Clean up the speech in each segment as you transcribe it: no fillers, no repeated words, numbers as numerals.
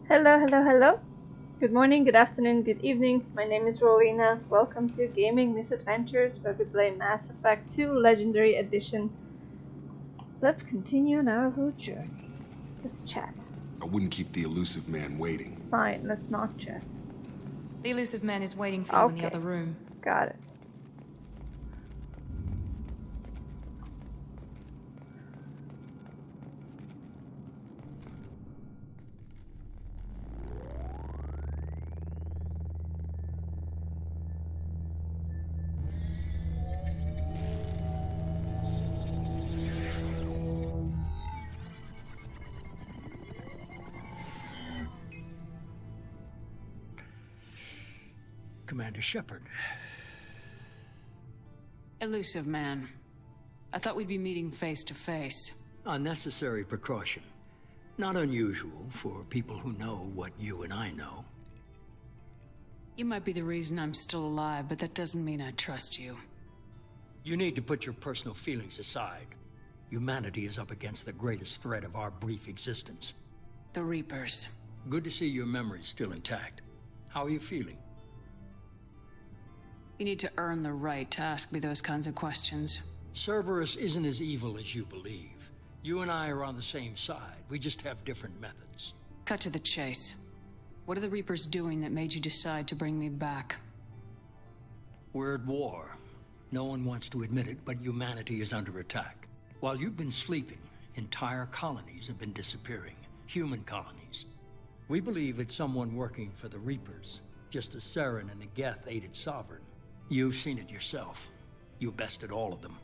Hello, hello, hello. Good morning, good afternoon, good evening. My name is Rolina. Welcome to Gaming Misadventures, where we play Mass Effect 2 Legendary Edition. Let's continue on our little journey. Let's chat. I wouldn't keep the elusive man waiting. Fine, let's not chat. The elusive man is waiting for you in the other room. Got it. Commander Shepard. Elusive man. I thought we'd be meeting face to face. Unnecessary precaution. Not unusual for people who know what you and I know. You might be the reason I'm still alive, but that doesn't mean I trust you. You need to put your personal feelings aside. Humanity is up against the greatest threat of our brief existence. The Reapers. Good to see your memory's still intact. How are you feeling? You need to earn the right to ask me those kinds of questions. Cerberus isn't as evil as you believe. You and I are on the same side. We just have different methods. Cut to the chase. What are the Reapers doing that made you decide to bring me back? We're at war. No one wants to admit it, but humanity is under attack. While you've been sleeping, entire colonies have been disappearing. Human colonies. We believe it's someone working for the Reapers, just as Saren and the Geth aided Sovereign. You've seen it yourself. You bested all of them.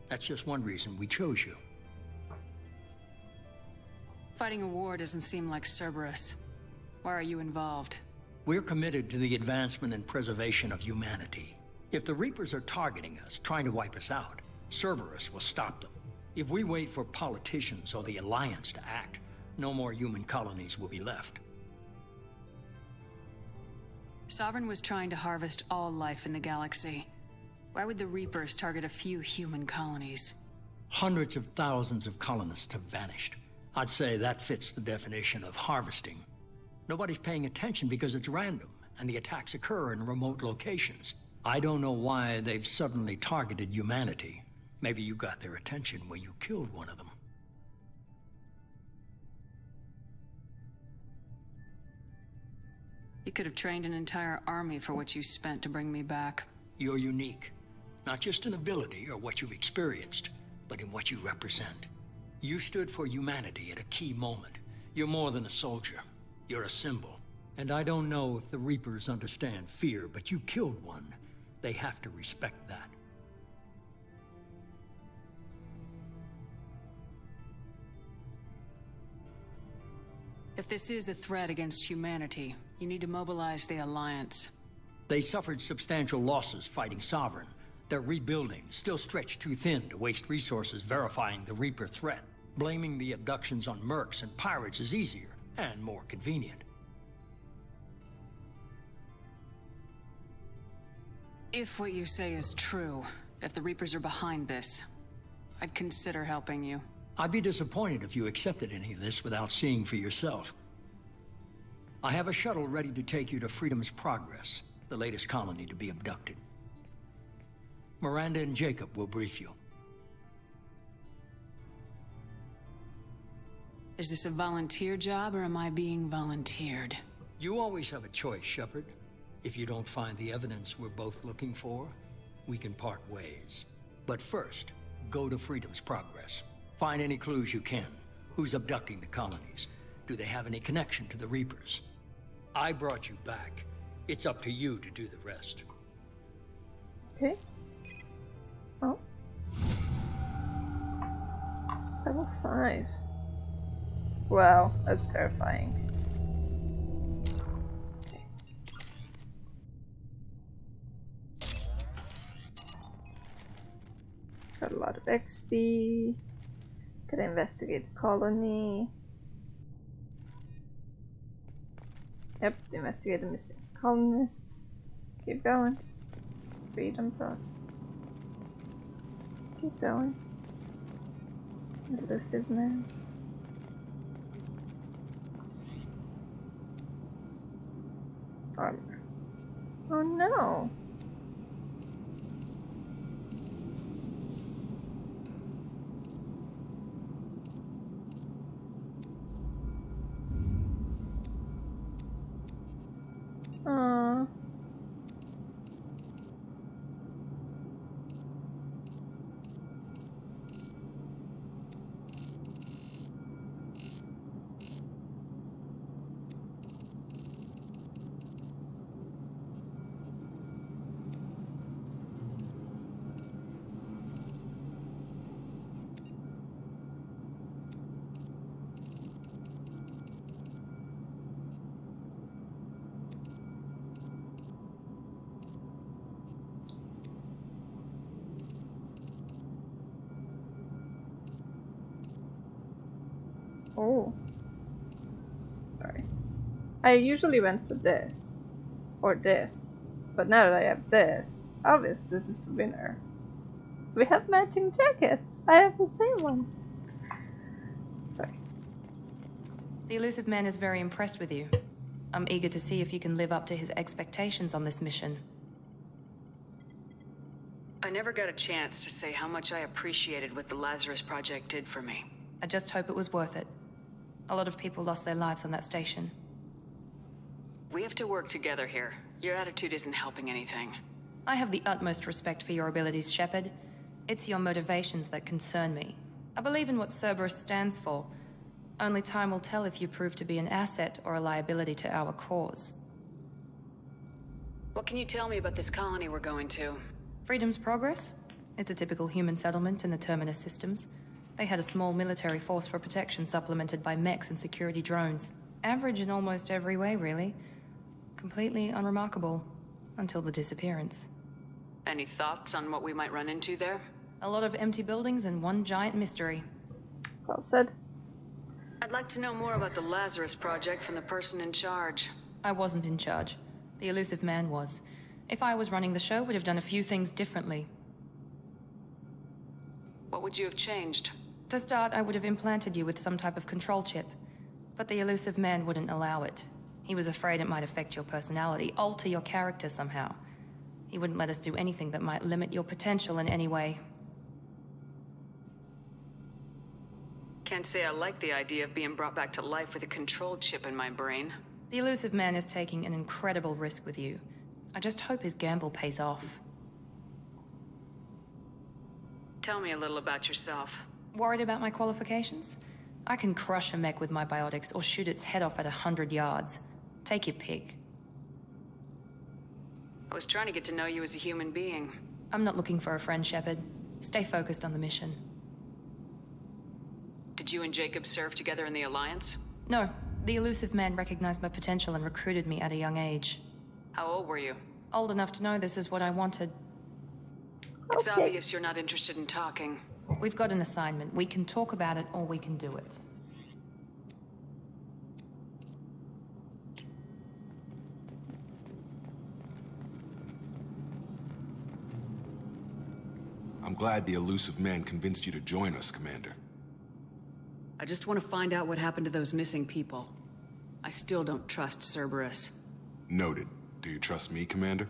That's just one reason we chose you. Fighting a war doesn't seem like Cerberus. Why are you involved? We're committed to the advancement and preservation of humanity. If the Reapers are targeting us, trying to wipe us out, Cerberus will stop them. If we wait for politicians or the Alliance to act, no more human colonies will be left. Sovereign was trying to harvest all life in the galaxy. Why would the Reapers target a few human colonies? Hundreds of thousands of colonists have vanished. I'd say that fits the definition of harvesting. Nobody's paying attention because it's random, and the attacks occur in remote locations. I don't know why they've suddenly targeted humanity. Maybe you got their attention when you killed one of them. You could have trained an entire army for what you spent to bring me back. You're unique. Not just in ability or what you've experienced, but in what you represent. You stood for humanity at a key moment. You're more than a soldier. You're a symbol. And I don't know if the Reapers understand fear, but you killed one. They have to respect that. If this is a threat against humanity, you need to mobilize the Alliance. They suffered substantial losses fighting Sovereign. They're rebuilding, still stretched too thin to waste resources verifying the Reaper threat. Blaming the abductions on mercs and pirates is easier, and more convenient. If what you say is true, if the Reapers are behind this, I'd consider helping you. I'd be disappointed if you accepted any of this without seeing for yourself. I have a shuttle ready to take you to Freedom's Progress, the latest colony to be abducted. Miranda and Jacob will brief you. Is this a volunteer job, or am I being volunteered? You always have a choice, Shepard. If you don't find the evidence we're both looking for, we can part ways. But first, go to Freedom's Progress. Find any clues you can. Who's abducting the colonies? Do they have any connection to the Reapers? I brought you back. It's up to you to do the rest. Okay. Oh. Level 5. Wow, that's terrifying. Okay. Got a lot of XP. Gotta investigate the colony. Yep, investigate the missing colonists. Keep going. Freedom Progress. Keep going. Elusive man. armor. Oh no. Aww. Oh. Sorry. I usually went for this. Or this. But now that I have this, obviously this is the winner. We have matching jackets. I have the same one. Sorry. The Illusive Man is very impressed with you. I'm eager to see if you can live up to his expectations on this mission. I never got a chance to say how much I appreciated what the Lazarus Project did for me. I just hope it was worth it. A lot of people lost their lives on that station. We have to work together here. Your attitude isn't helping anything. I have the utmost respect for your abilities, Shepard. It's your motivations that concern me. I believe in what Cerberus stands for. Only time will tell if you prove to be an asset or a liability to our cause. What can you tell me about this colony we're going to? Freedom's Progress? It's a typical human settlement in the Terminus systems. They had a small military force for protection supplemented by mechs and security drones. Average in almost every way, really. Completely unremarkable. Until the disappearance. Any thoughts on what we might run into there? A lot of empty buildings and one giant mystery. Well said. I'd like to know more about the Lazarus Project from the person in charge. I wasn't in charge. The Illusive Man was. If I was running the show, we'd have done a few things differently. What would you have changed? To start, I would have implanted you with some type of control chip. But the Illusive Man wouldn't allow it. He was afraid it might affect your personality, alter your character somehow. He wouldn't let us do anything that might limit your potential in any way. Can't say I like the idea of being brought back to life with a control chip in my brain. The Illusive Man is taking an incredible risk with you. I just hope his gamble pays off. Tell me a little about yourself. Worried about my qualifications? I can crush a mech with my biotics or shoot its head off at 100 yards. Take your pick. I was trying to get to know you as a human being. I'm not looking for a friend, Shepard. Stay focused on the mission. Did you and Jacob serve together in the Alliance? No, the Illusive Man recognized my potential and recruited me at a young age. How old were you? Old enough to know this is what I wanted. It's Okay. obvious you're not interested in talking. We've got an assignment. We can talk about it or we can do it. I'm glad the Illusive Man convinced you to join us, Commander. I just want to find out what happened to those missing people. I still don't trust Cerberus. Noted. Do you trust me, Commander?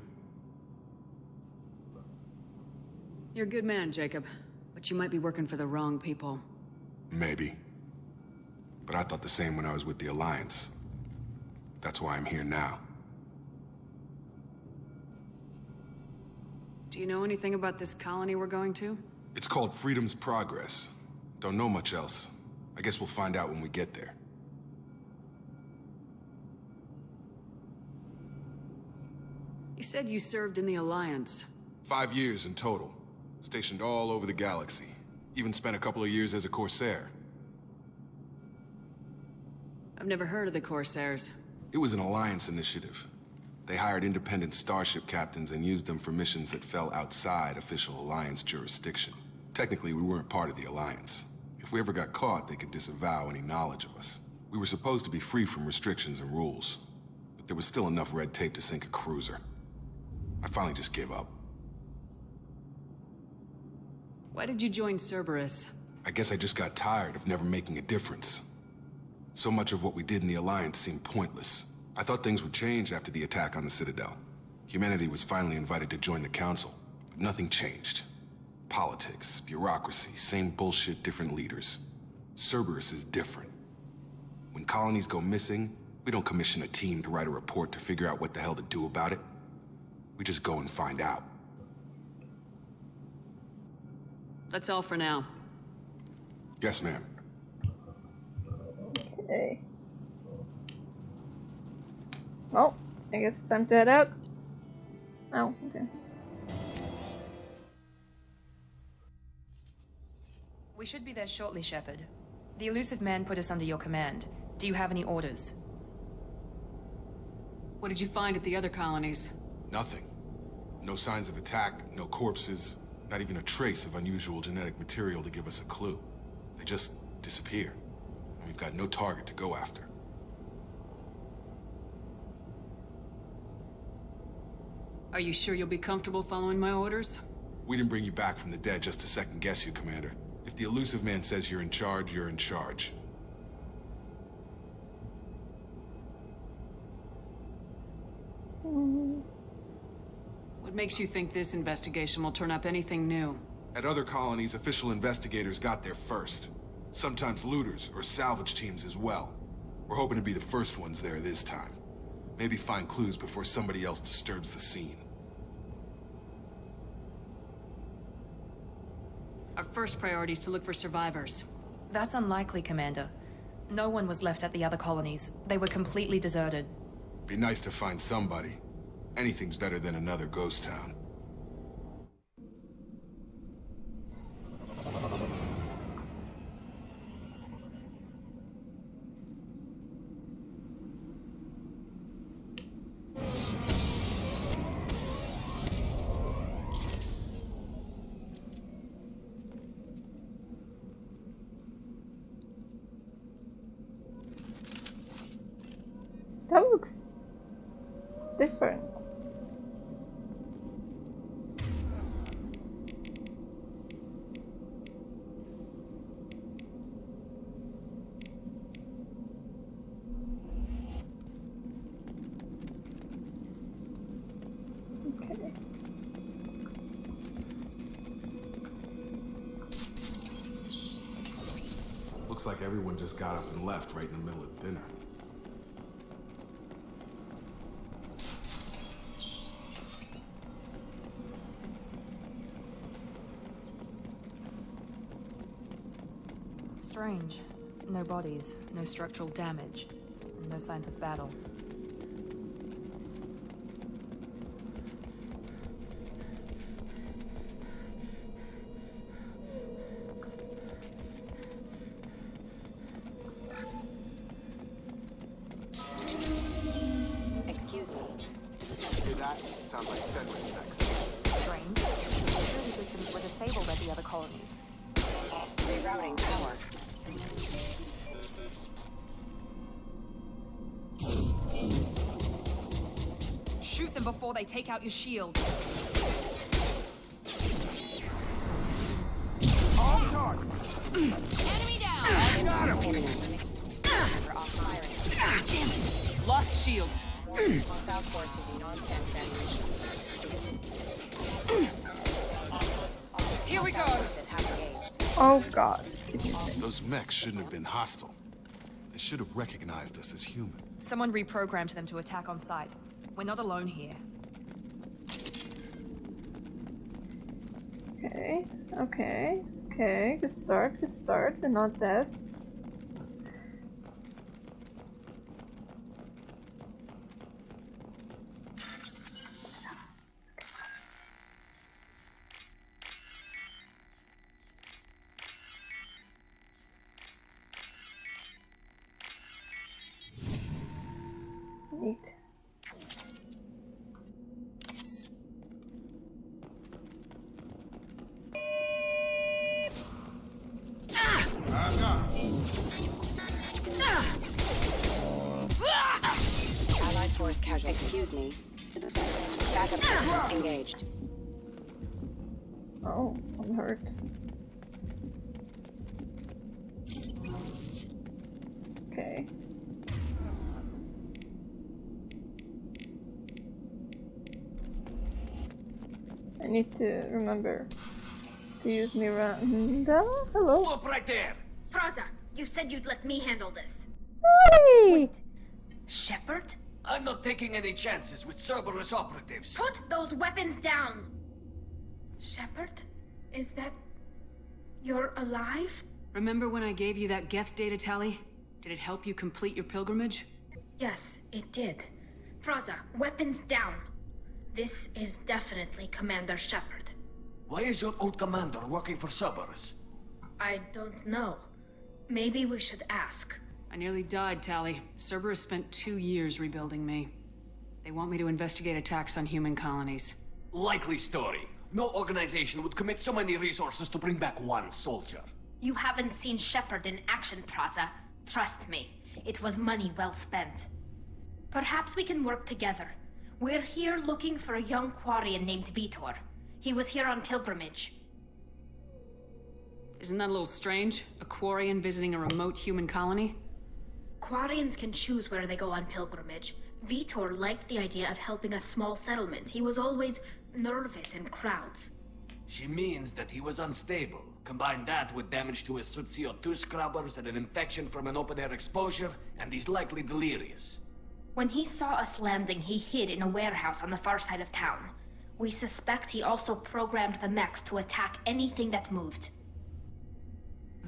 You're a good man, Jacob. But you might be working for the wrong people. Maybe. But I thought the same when I was with the Alliance. That's why I'm here now. Do you know anything about this colony we're going to? It's called Freedom's Progress. Don't know much else. I guess we'll find out when we get there. You said you served in the Alliance. 5 years in total. Stationed all over the galaxy. Even spent a couple of years as a Corsair. I've never heard of the Corsairs. It was an Alliance initiative. They hired independent starship captains and used them for missions that fell outside official Alliance jurisdiction. Technically, we weren't part of the Alliance. If we ever got caught, they could disavow any knowledge of us. We were supposed to be free from restrictions and rules, but there was still enough red tape to sink a cruiser. I finally just gave up. Why did you join Cerberus? I guess I just got tired of never making a difference. So much of what we did in the Alliance seemed pointless. I thought things would change after the attack on the Citadel. Humanity was finally invited to join the Council, but nothing changed. Politics, bureaucracy, same bullshit, different leaders. Cerberus is different. When colonies go missing, we don't commission a team to write a report to figure out what the hell to do about it. We just go and find out. That's all for now. Yes, ma'am. Okay. Well, I guess it's time to head out. Oh, okay. We should be there shortly, Shepard. The Illusive Man put us under your command. Do you have any orders? What did you find at the other colonies? Nothing. No signs of attack, no corpses, not even a trace of unusual genetic material to give us a clue. They just disappear. And we've got no target to go after. Are you sure you'll be comfortable following my orders? We didn't bring you back from the dead just to second guess you, Commander. If the Illusive Man says you're in charge, you're in charge. What makes you think this investigation will turn up anything new? At other colonies, official investigators got there first. Sometimes looters or salvage teams as well. We're hoping to be the first ones there this time. Maybe find clues before somebody else disturbs the scene. Our first priority is to look for survivors. That's unlikely, Commander. No one was left at the other colonies. They were completely deserted. Be nice to find somebody. Anything's better than another ghost town. That looks different. Okay. Looks like everyone just got up and left right in the middle of dinner. Strange. No bodies, no structural damage, and no signs of battle. Excuse me. Hear that? Sounds like Fedra specs. Strange. Security systems were disabled at the other colonies. Rerouting power. Shoot them before they take out your shield. On target! Enemy down! Got him! We're off firing. Lost shields. Hostile forces in on-10 Here we go. Forces have engaged. Oh god. Those mechs shouldn't have been hostile. They should have recognized us as human. Someone reprogrammed them to attack on sight. We're not alone here. Okay, okay, okay. Good start, good start. We're not dead. Neat. Allied force casualty. Excuse me. Backup forces engaged. Oh, I'm hurt. Okay. I need to remember to use Miranda. Hello. Stop right there! Praza, you said you'd let me handle this. Hi. Shepard? I'm not taking any chances with Cerberus operatives. Put those weapons down! Shepard? Is that... You're alive? Remember when I gave you that Geth data tally? Did it help you complete your pilgrimage? Yes, it did. Praza, weapons down. This is definitely Commander Shepard. Why is your old commander working for Cerberus? I don't know. Maybe we should ask. I nearly died, Tally. Cerberus spent 2 years rebuilding me. They want me to investigate attacks on human colonies. Likely story. No organization would commit so many resources to bring back one soldier. You haven't seen Shepard in action, Praza. Trust me, it was money well spent. Perhaps we can work together. We're here looking for a young Quarian named Vitor. He was here on pilgrimage. Isn't that a little strange? A Quarian visiting a remote human colony? Quarians can choose where they go on pilgrimage. Vitor liked the idea of helping a small settlement. He was always nervous in crowds. She means that he was unstable. Combine that with damage to his suit CO2 scrubbers and an infection from an open-air exposure, and he's likely delirious. When he saw us landing, he hid in a warehouse on the far side of town. We suspect he also programmed the mechs to attack anything that moved.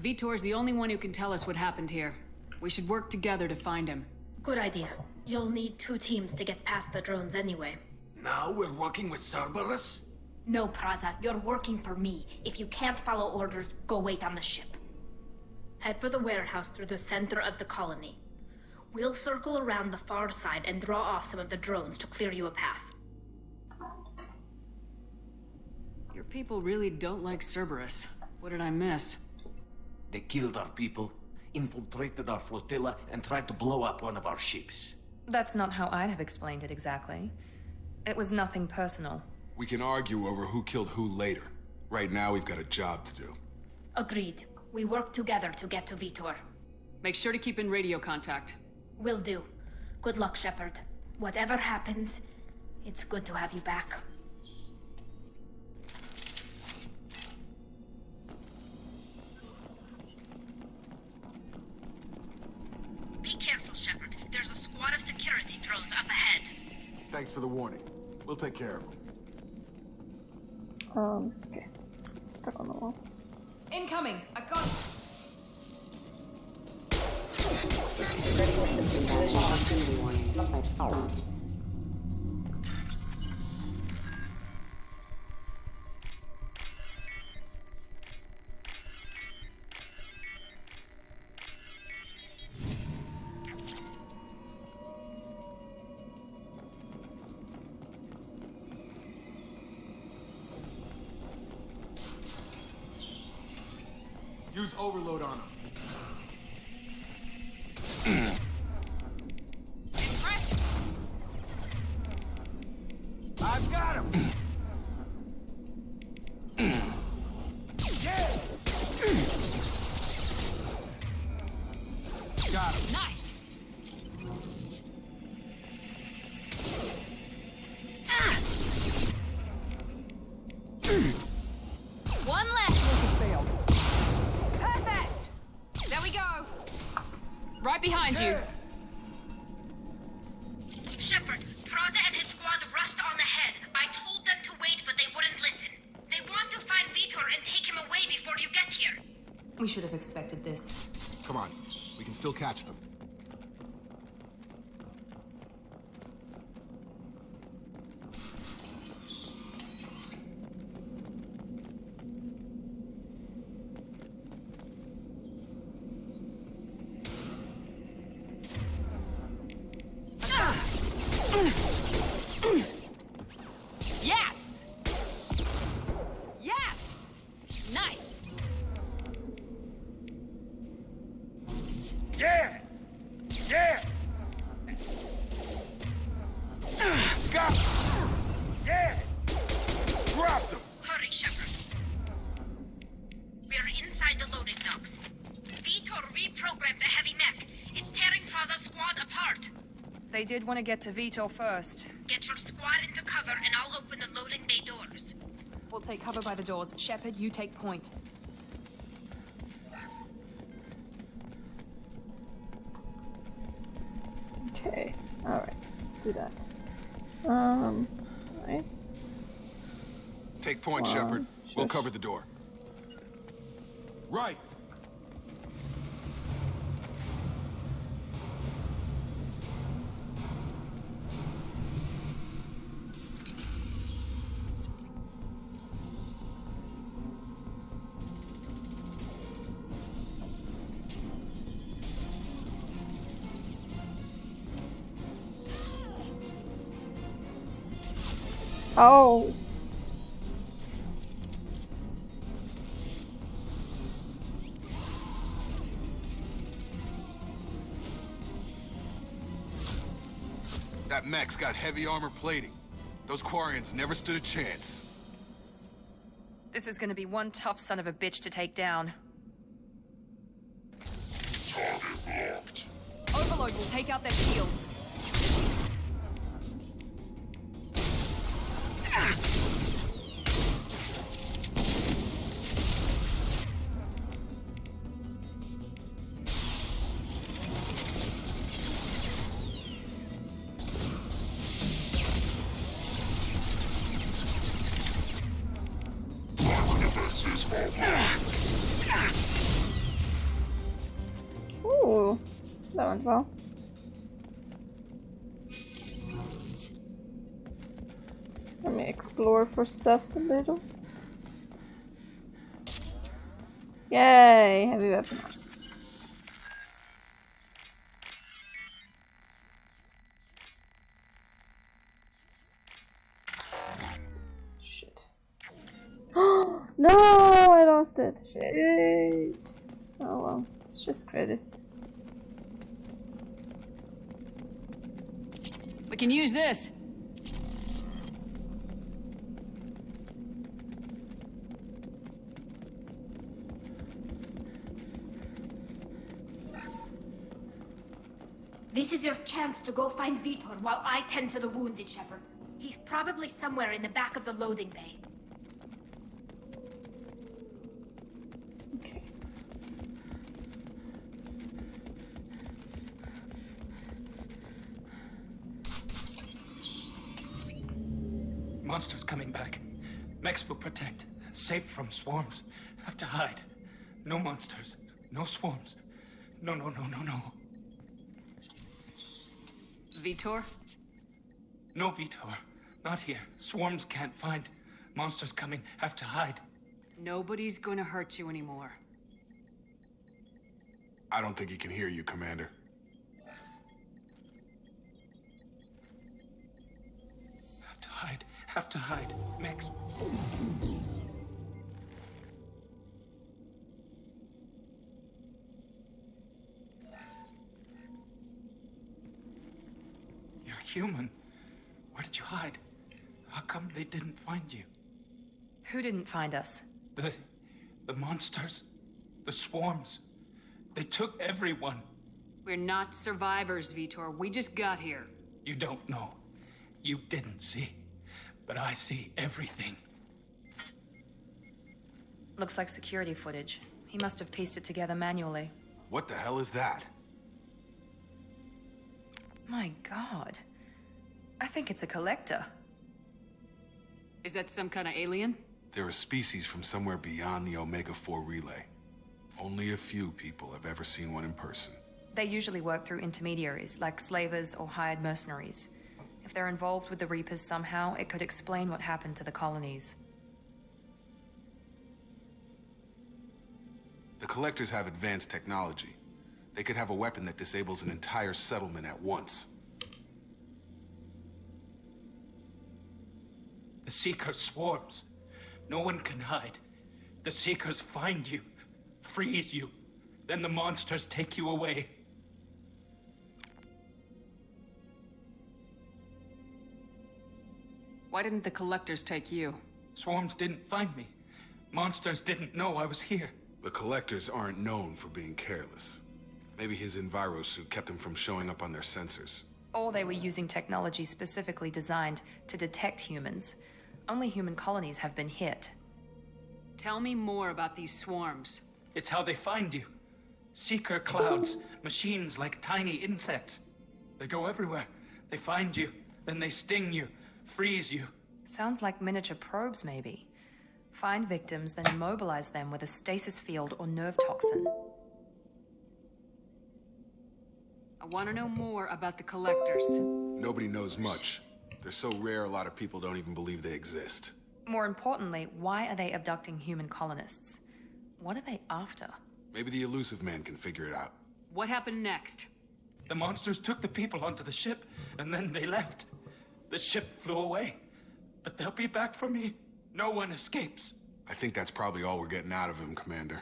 Vitor's the only one who can tell us what happened here. We should work together to find him. Good idea. You'll need 2 teams to get past the drones anyway. Now we're working with Cerberus? No, Praza, you're working for me. If you can't follow orders, go wait on the ship. Head for the warehouse through the center of the colony. We'll circle around the far side and draw off some of the drones to clear you a path. Your people really don't like Cerberus. What did I miss? They killed our people, infiltrated our flotilla, and tried to blow up one of our ships. That's not how I'd have explained it exactly. It was nothing personal. We can argue over who killed who later. Right now, we've got a job to do. Agreed. We work together to get to Vitor. Make sure to keep in radio contact. Will do. Good luck, Shepard. Whatever happens, it's good to have you back. Be careful, Shepard. There's a squad of security drones up ahead. Thanks for the warning. We'll take care of them. Okay. Stuck on the wall. Incoming! I got it! Use overload on them. I've got him! Yeah! Got him. Nice! One left! Perfect! There we go! Right behind you! Shepard, Praza and his squad rushed on ahead. I told them to wait, but they wouldn't listen. They want to find Vitor and take him away before you get here. We should have expected this. Come on, we can still catch them. Yes! Yes! Nice! Yeah! Yeah! Got him! Yeah! Dropped him! Hurry, Shepard. We're inside the loading docks. Vitor reprogrammed the heavy mech. It's tearing Praza's squad apart. They did want to get to Vitor first. Get your squad into cover and I'll open the loading bay doors. We'll take cover by the doors. Shepard, you take point. Okay, alright. Do that. Right. Take point, Shepard. We'll cover the door. Right! Oh! That mech's got heavy armor plating. Those Quarians never stood a chance. This is gonna be one tough son of a bitch to take down. Target locked. Overload will take out their shields. Ooh, that went well. Let me explore for stuff a little. Yay, heavy weapon. Shit. No, I lost it. Shit. Oh well, it's just credits. We can use this. This is your chance to go find Vitor while I tend to the wounded, Shepard. He's probably somewhere in the back of the loading bay. Okay. Monsters coming back. Mechs will protect. Safe from swarms. Have to hide. No monsters. No swarms. No, no, no, no, no. Vitor? No, Vitor. Not here. Swarms can't find. Monsters coming. Have to hide. Nobody's gonna hurt you anymore. I don't think he can hear you, Commander. Have to hide. Have to hide. Mechs. You're human. Where did you hide? How come they didn't find you? Who didn't find us? The monsters. The swarms. They took everyone. We're not survivors, Vitor. We just got here. You don't know. You didn't see. But I see everything. Looks like security footage. He must have pieced it together manually. What the hell is that? My god. I think it's a collector. Is that some kind of alien? They're a species from somewhere beyond the Omega-4 relay. Only a few people have ever seen one in person. They usually work through intermediaries, like slavers or hired mercenaries. If they're involved with the Reapers somehow, it could explain what happened to the colonies. The Collectors have advanced technology. They could have a weapon that disables an entire settlement at once. The Seekers swarms. No one can hide. The Seekers find you, freeze you, then the monsters take you away. Why didn't the Collectors take you? Swarms didn't find me. Monsters didn't know I was here. The Collectors aren't known for being careless. Maybe his envirosuit kept him from showing up on their sensors. Or they were using technology specifically designed to detect humans. Only human colonies have been hit. Tell me more about these swarms. It's how they find you. Seeker clouds, machines like tiny insects. They go everywhere. They find you, then they sting you, freeze you. Sounds like miniature probes, maybe. Find victims, then immobilize them with a stasis field or nerve toxin. I want to know more about the collectors. Nobody knows much. They're so rare, a lot of people don't even believe they exist. More importantly, why are they abducting human colonists? What are they after? Maybe the Illusive Man can figure it out. What happened next? The monsters took the people onto the ship, and then they left. The ship flew away. But they'll be back for me. No one escapes. I think that's probably all we're getting out of him, Commander.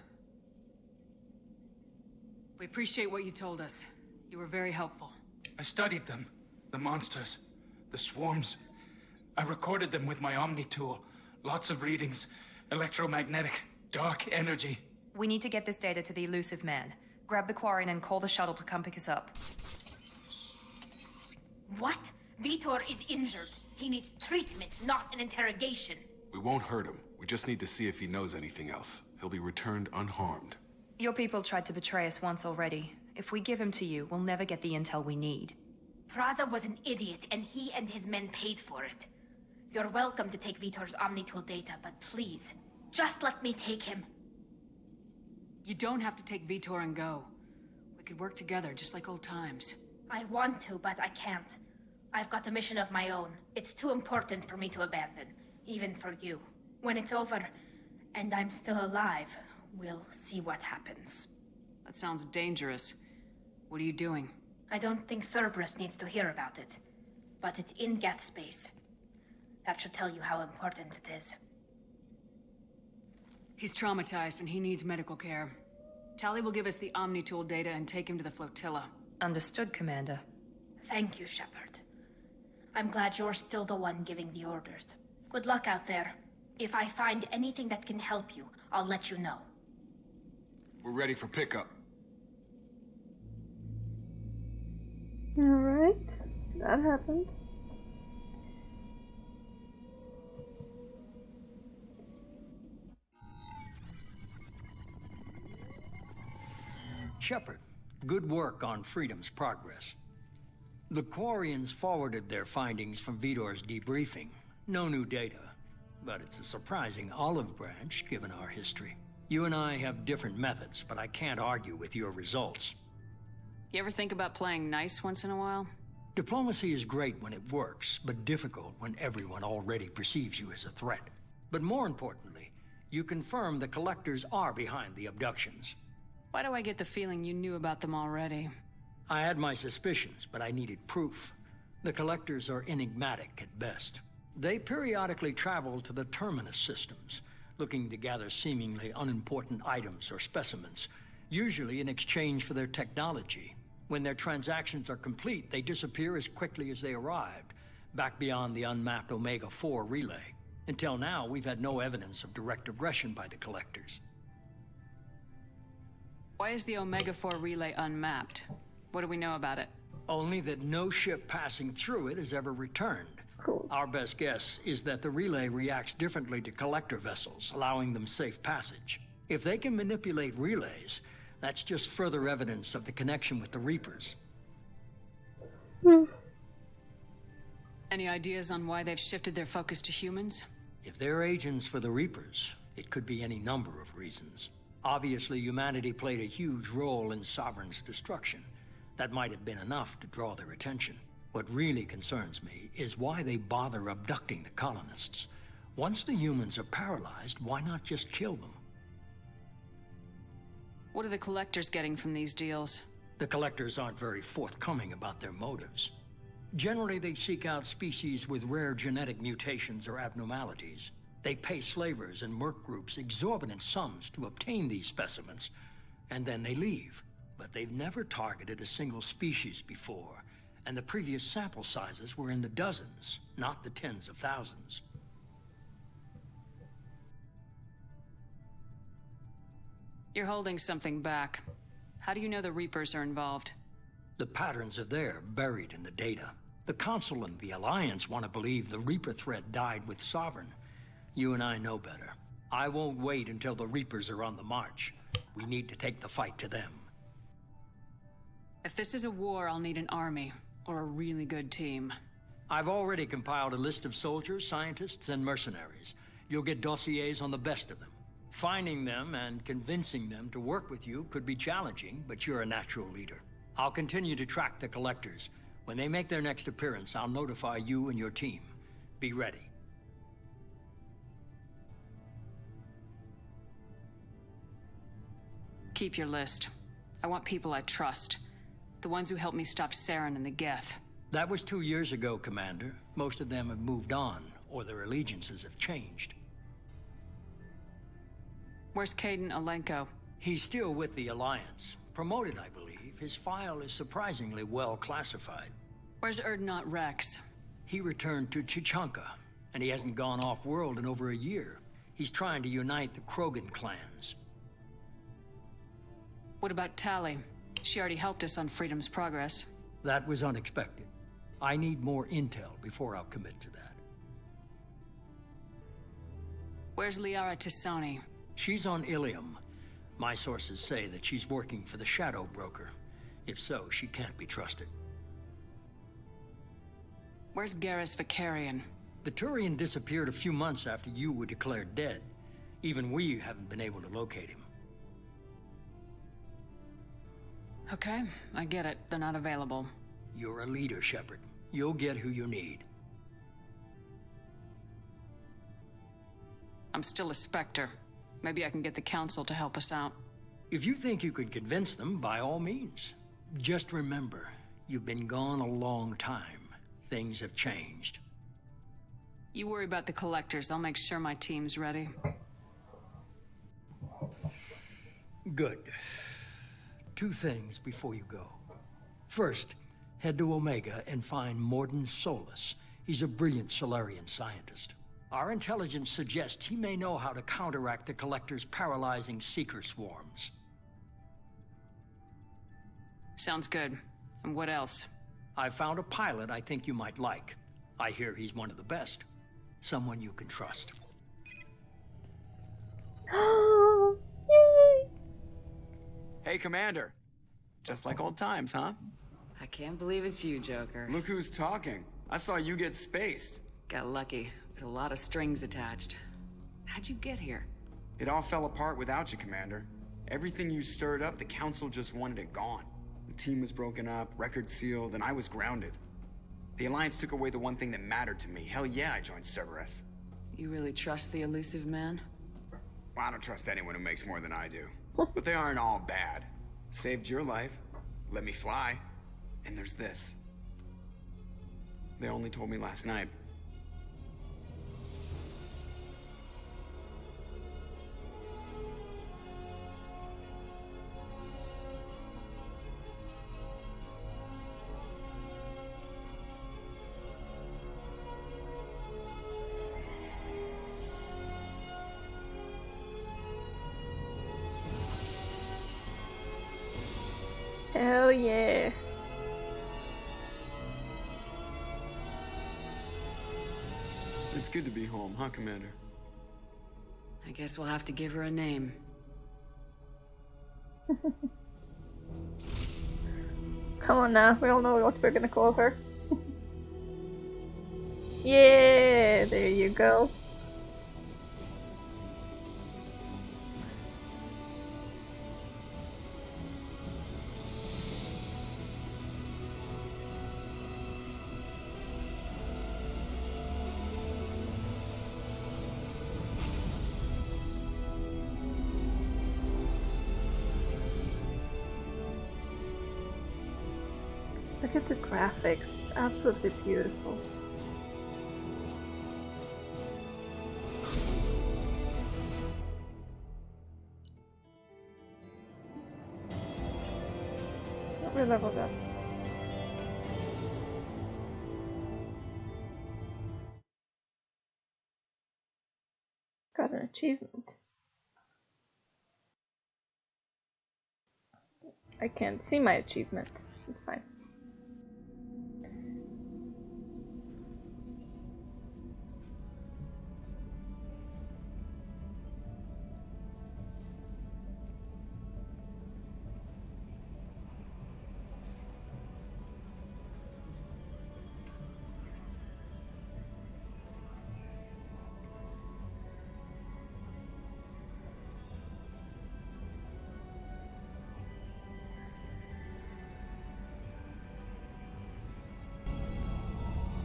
We appreciate what you told us. You were very helpful. I studied them. The monsters. The swarms. I recorded them with my Omni tool. Lots of readings. Electromagnetic. Dark energy. We need to get this data to the Illusive Man. Grab the Quarian and call the shuttle to come pick us up. What? Vitor is injured. He needs treatment, not an interrogation. We won't hurt him. We just need to see if he knows anything else. He'll be returned unharmed. Your people tried to betray us once already. If we give him to you, we'll never get the intel we need. Praza was an idiot, and he and his men paid for it. You're welcome to take Vitor's Omnitool data, but please, just let me take him. You don't have to take Vitor and go. We could work together, just like old times. I want to, but I can't. I've got a mission of my own. It's too important for me to abandon, even for you. When it's over, and I'm still alive, we'll see what happens. That sounds dangerous. What are you doing? I don't think Cerberus needs to hear about it, but it's in Geth space. That should tell you how important it is. He's traumatized and he needs medical care. Tali will give us the Omnitool data and take him to the flotilla. Understood, Commander. Thank you, Shepard. I'm glad you're still the one giving the orders. Good luck out there. If I find anything that can help you, I'll let you know. We're ready for pickup. Alright, so that happened. Shepard, good work on Freedom's progress. The Quarians forwarded their findings from Vitor's debriefing. No new data, but it's a surprising olive branch given our history. You and I have different methods, but I can't argue with your results. You ever think about playing nice once in a while? Diplomacy is great when it works, but difficult when everyone already perceives you as a threat. But more importantly, you confirm the Collectors are behind the abductions. Why do I get the feeling you knew about them already? I had my suspicions, but I needed proof. The Collectors are enigmatic at best. They periodically travel to the Terminus systems, looking to gather seemingly unimportant items or specimens, usually in exchange for their technology. When their transactions are complete, they disappear as quickly as they arrived, back beyond the unmapped Omega-4 relay. Until now, we've had no evidence of direct aggression by the Collectors. Why is the Omega-4 relay unmapped? What do we know about it? Only that no ship passing through it has ever returned. Cool. Our best guess is that the relay reacts differently to collector vessels, allowing them safe passage. If they can manipulate relays, that's just further evidence of the connection with the Reapers. Any ideas on why they've shifted their focus to humans? If they're agents for the Reapers, it could be any number of reasons. Obviously, humanity played a huge role in Sovereign's destruction. That might have been enough to draw their attention. What really concerns me is why they bother abducting the colonists. Once the humans are paralyzed, why not just kill them? What are the Collectors getting from these deals? The Collectors aren't very forthcoming about their motives. Generally, they seek out species with rare genetic mutations or abnormalities. They pay slavers and merc groups exorbitant sums to obtain these specimens, and then they leave. But they've never targeted a single species before, and the previous sample sizes were in the dozens, not the tens of thousands. You're holding something back. How do you know the Reapers are involved? The patterns are there, buried in the data. The Council and the Alliance want to believe the Reaper threat died with Sovereign. You and I know better. I won't wait until the Reapers are on the march. We need to take the fight to them. If this is a war, I'll need an army, or a really good team. I've already compiled a list of soldiers, scientists, and mercenaries. You'll get dossiers on the best of them. Finding them and convincing them to work with you could be challenging, but you're a natural leader. I'll continue to track the collectors. When they make their next appearance, I'll notify you and your team. Be ready. Keep your list. I want people I trust. The ones who helped me stop Saren and the Geth. That was 2 years ago, Commander. Most of them have moved on, or their allegiances have changed. Where's Kaidan Alenko? He's still with the Alliance. Promoted, I believe. His file is surprisingly well classified. Where's Urdnot Rex? He returned to Tuchanka, and he hasn't gone off-world in over a year. He's trying to unite the Krogan clans. What about Tali? She already helped us on Freedom's Progress. That was unexpected. I need more intel before I'll commit to that. Where's Liara T'Soni? She's on Ilium. My sources say that she's working for the Shadow Broker. If so, she can't be trusted. Where's Garrus Vakarian? The Turian disappeared a few months after you were declared dead. Even we haven't been able to locate him. Okay, I get it. They're not available. You're a leader, Shepard. You'll get who you need. I'm still a Spectre. Maybe I can get the Council to help us out. If you think you can convince them, by all means. Just remember, you've been gone a long time. Things have changed. You worry about the Collectors. I'll make sure my team's ready. Good. 2 things before you go. First, head to Omega and find Mordin Solus. He's a brilliant Solarian scientist. Our intelligence suggests he may know how to counteract the Collector's paralyzing Seeker swarms. Sounds good. And what else? I found a pilot I think you might like. I hear he's one of the best. Someone you can trust. Oh, yay! Hey, Commander. Just like old times, huh? I can't believe it's you, Joker. Look who's talking. I saw you get spaced. Got lucky, with a lot of strings attached. How'd you get here? It all fell apart without you, Commander. Everything you stirred up, the Council just wanted it gone. The team was broken up, records sealed, and I was grounded. The Alliance took away the one thing that mattered to me. Hell yeah, I joined Cerberus. You really trust the elusive man? Well, I don't trust anyone who makes more than I do. But they aren't all bad. Saved your life, let me fly, and there's this. They only told me last night. Hell yeah. It's good to be home, huh, Commander? I guess we'll have to give her a name. Come on now, we all know what we're gonna call her. Yeah, there you go. Look at the graphics, it's absolutely beautiful. Oh, we leveled up. Got an achievement. I can't see my achievement. It's fine.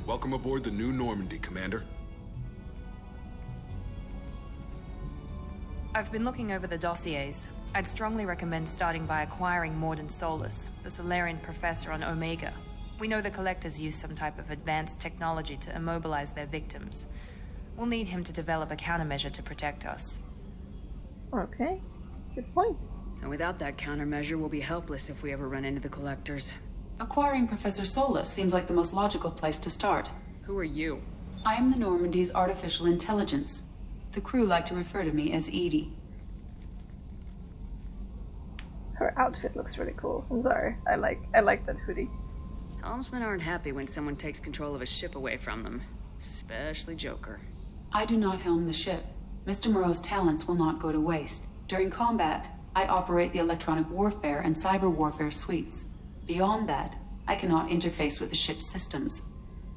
Welcome aboard the New Normandy, Commander. I've been looking over the dossiers. I'd strongly recommend starting by acquiring Mordin Solus, the Solarian professor on Omega. We know the Collectors use some type of advanced technology to immobilize their victims. We'll need him to develop a countermeasure to protect us. Okay, good point. And without that countermeasure, we'll be helpless if we ever run into the Collectors. Acquiring Professor Solus seems like the most logical place to start. Who are you? I am the Normandy's artificial intelligence. The crew like to refer to me as Edie. Her outfit looks really cool. I'm sorry. I like that hoodie. Helmsmen aren't happy when someone takes control of a ship away from them. Especially Joker. I do not helm the ship. Mr. Moreau's talents will not go to waste. During combat, I operate the electronic warfare and cyber warfare suites. Beyond that, I cannot interface with the ship's systems.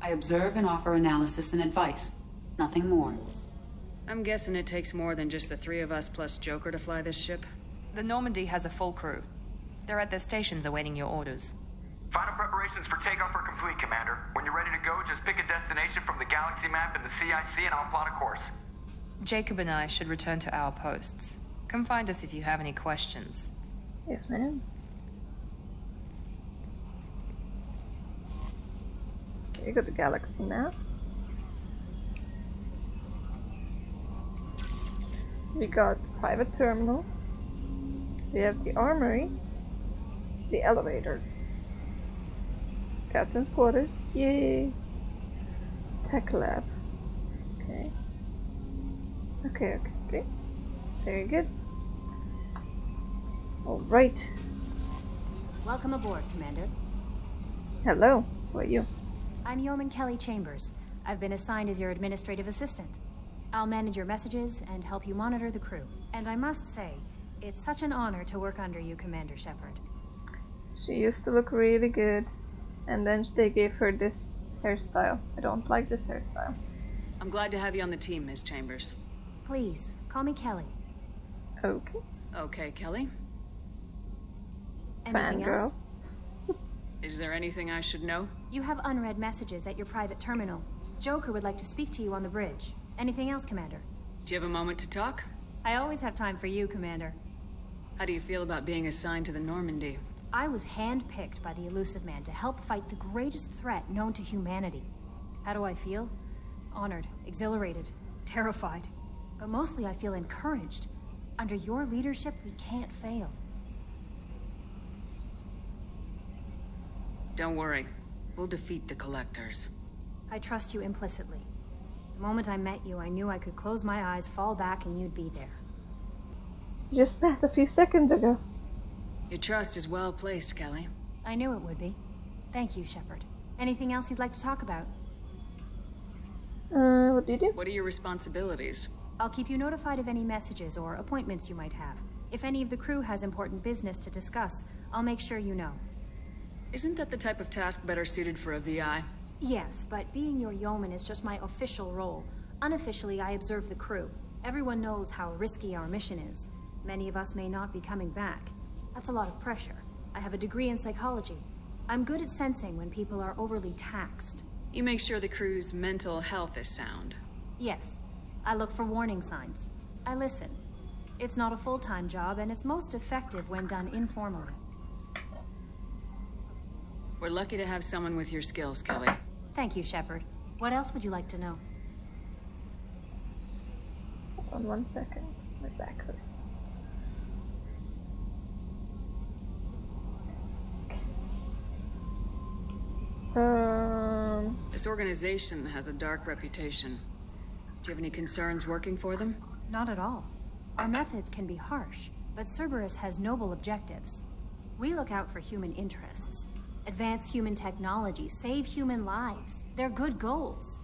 I observe and offer analysis and advice. Nothing more. I'm guessing it takes more than just the three of us plus Joker to fly this ship? The Normandy has a full crew. They're at their stations awaiting your orders. Final preparations for takeoff are complete, Commander. When you're ready to go, just pick a destination from the galaxy map in the CIC and I'll plot a course. Jacob and I should return to our posts. Come find us if you have any questions. Yes, ma'am. Okay, got the galaxy map. We got private terminal. We have the armory. The elevator. Captain's quarters. Yay! Tech lab. Okay. Okay. Very good. Alright. Welcome aboard, Commander. Hello. Who are you? I'm Yeoman Kelly Chambers. I've been assigned as your administrative assistant. I'll manage your messages and help you monitor the crew. And I must say, it's such an honor to work under you, Commander Shepard. She used to look really good. And then they gave her this hairstyle. I don't like this hairstyle. I'm glad to have you on the team, Ms. Chambers. Please, call me Kelly. Okay. Okay, Kelly. Anything else? Is there anything I should know? You have unread messages at your private terminal. Joker would like to speak to you on the bridge. Anything else, Commander? Do you have a moment to talk? I always have time for you, Commander. How do you feel about being assigned to the Normandy? I was handpicked by the Illusive Man to help fight the greatest threat known to humanity. How do I feel? Honored, exhilarated, terrified. But mostly I feel encouraged. Under your leadership, we can't fail. Don't worry. We'll defeat the Collectors. I trust you implicitly. The moment I met you, I knew I could close my eyes, fall back, and you'd be there. Just met a few seconds ago. Your trust is well placed, Kelly. I knew it would be. Thank you, Shepard. Anything else you'd like to talk about? What do you do? What are your responsibilities? I'll keep you notified of any messages or appointments you might have. If any of the crew has important business to discuss, I'll make sure you know. Isn't that the type of task better suited for a VI? Yes, but being your yeoman is just my official role. Unofficially, I observe the crew. Everyone knows how risky our mission is. Many of us may not be coming back. That's a lot of pressure. I have a degree in psychology. I'm good at sensing when people are overly taxed. You make sure the crew's mental health is sound. Yes. I look for warning signs. I listen. It's not a full-time job, and it's most effective when done informally. We're lucky to have someone with your skills, Kelly. Thank you, Shepard. What else would you like to know? Hold on 1 second. My back hurts. This organization has a dark reputation. Do you have any concerns working for them? Not at all. Our methods can be harsh, but Cerberus has noble objectives. We look out for human interests. Advance human technology, save human lives. They're good goals.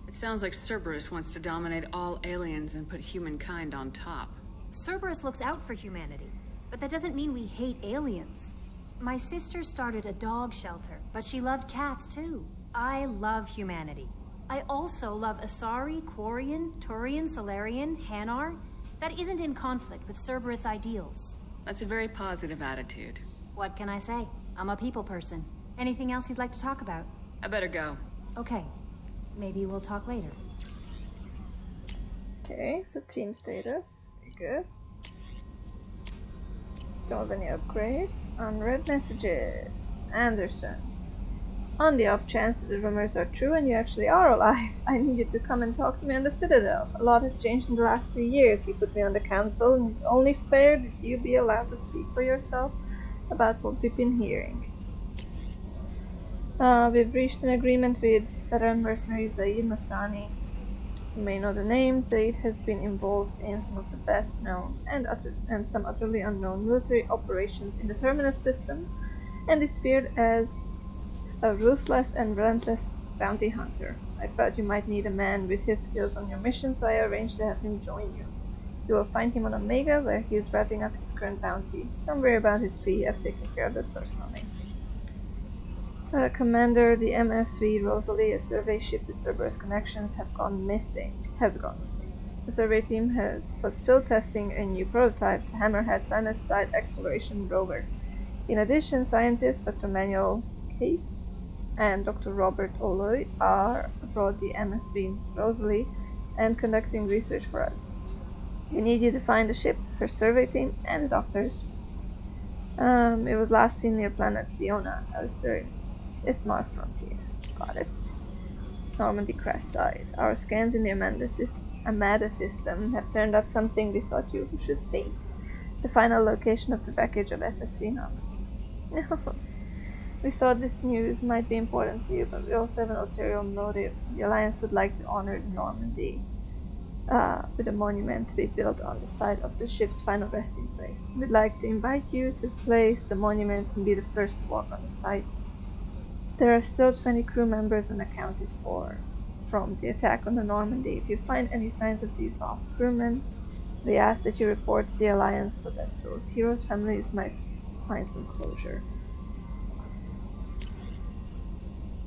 It sounds like Cerberus wants to dominate all aliens and put humankind on top. Cerberus looks out for humanity, but that doesn't mean we hate aliens. My sister started a dog shelter, but she loved cats too. I love humanity. I also love Asari, Quarian, Turian, Solarian, Hanar. That isn't in conflict with Cerberus ideals. That's a very positive attitude. What can I say? I'm a people person. Anything else you'd like to talk about? I better go. Okay. Maybe we'll talk later. Okay, so team status. Very good. Don't have any upgrades. Unread messages. Anderson. On the off chance that the rumors are true and you actually are alive, I need you to come and talk to me on the Citadel. A lot has changed in the last 2 years. You put me on the council, and it's only fair that you be allowed to speak for yourself about what we've been hearing. We've reached an agreement with veteran mercenary Zaid Masani. You may know the name. Zaid has been involved in some of the best known and some utterly unknown military operations in the Terminus systems, and is feared as a ruthless and relentless bounty hunter. I thought you might need a man with his skills on your mission, so I arranged to have him join you. You will find him on Omega, where he is wrapping up his current bounty. Don't worry about his fee, I've taken care of that personally. Commander, the MSV Rosalie, a survey ship with Cerberus connections, has gone missing. The survey team was still testing a new prototype, the Hammerhead planet-side exploration rover. In addition, scientists Dr. Manuel Case and Dr. Robert Oloy are aboard the MSV Rosalie and conducting research for us. We need you to find the ship, her survey team, and the doctors. It was last seen near planet Ziona, Alistair Ismar frontier. Got it. Normandy crash site. Our scans in the Amada system have turned up something we thought you should see. The final location of the package of SSV No. We thought this news might be important to you, but we also have an ulterior motive. The Alliance would like to honor Normandy with a monument to be built on the site of the ship's final resting place. We'd like to invite you to place the monument and be the first to walk on the site. There are still 20 crew members unaccounted for from the attack on the Normandy. If you find any signs of these lost crewmen, we ask that you report to the Alliance so that those heroes' families might find some closure.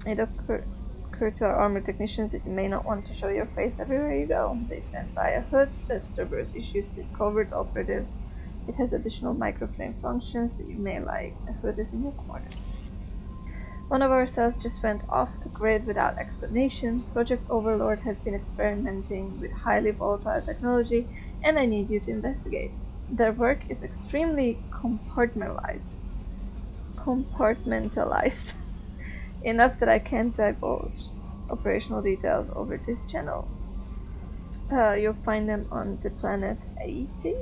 It occurred to our armor technicians that you may not want to show your face everywhere you go. They sent by a hood that Cerberus issues to its covert operatives. It has additional microframe functions that you may like. The hood is in your quarters. One of our cells just went off the grid without explanation. Project Overlord has been experimenting with highly volatile technology, and I need you to investigate. Their work is extremely compartmentalized. Enough that I can't divulge operational details over this channel. You'll find them on the planet Haiti?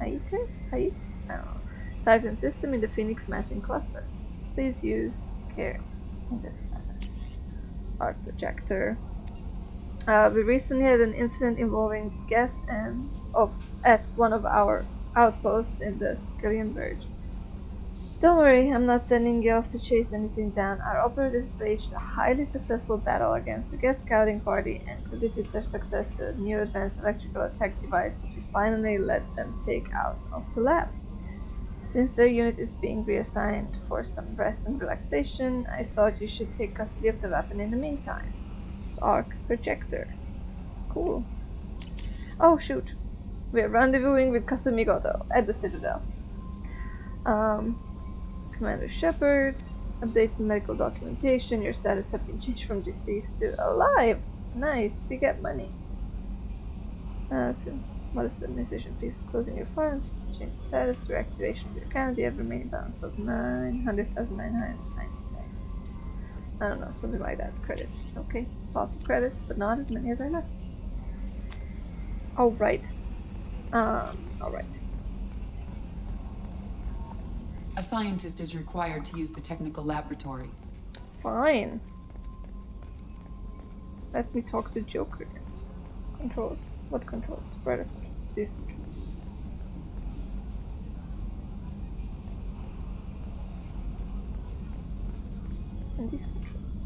I don't know. Titan system in the Phoenix massing cluster. Please use care in this planet. Arc projector. We recently had an incident involving gas at one of our outposts in the Skillian Verge. Don't worry, I'm not sending you off to chase anything down. Our operatives waged a highly successful battle against the guest scouting party and credited their success to a new advanced electrical attack device that we finally let them take out of the lab. Since their unit is being reassigned for some rest and relaxation, I thought you should take custody of the weapon in the meantime. Arc projector. Cool. Oh shoot. We're rendezvousing with Kasumi Goto at the Citadel. Commander Shepard, updated medical documentation. Your status has been changed from deceased to alive. Nice, we get money. So, what is the administration fees for closing your funds? Change the status, reactivation of your account. You have remaining balance of 900,999. I don't know, something like that. Credits. Okay, lots of credits, but not as many as I left. Alright. Alright. A scientist is required to use the technical laboratory. Fine. Let me talk to Joker. Controls. What controls? Where are the controls? These controls. And these controls.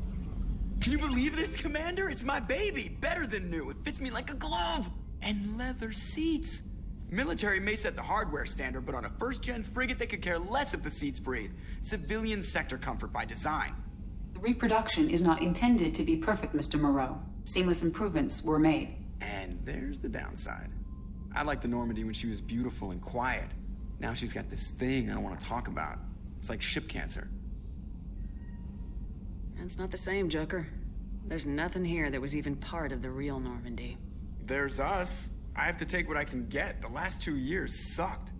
Can you believe this, Commander? It's my baby! Better than new. It fits me like a glove! And leather seats. Military may set the hardware standard, but on a first-gen frigate, they could care less if the seats breathe. Civilian sector comfort by design. The reproduction is not intended to be perfect, Mr. Moreau. Seamless improvements were made. And there's the downside. I liked the Normandy when she was beautiful and quiet. Now she's got this thing I don't want to talk about. It's like ship cancer. It's not the same, Joker. There's nothing here that was even part of the real Normandy. There's us. I have to take what I can get. The last 2 years sucked.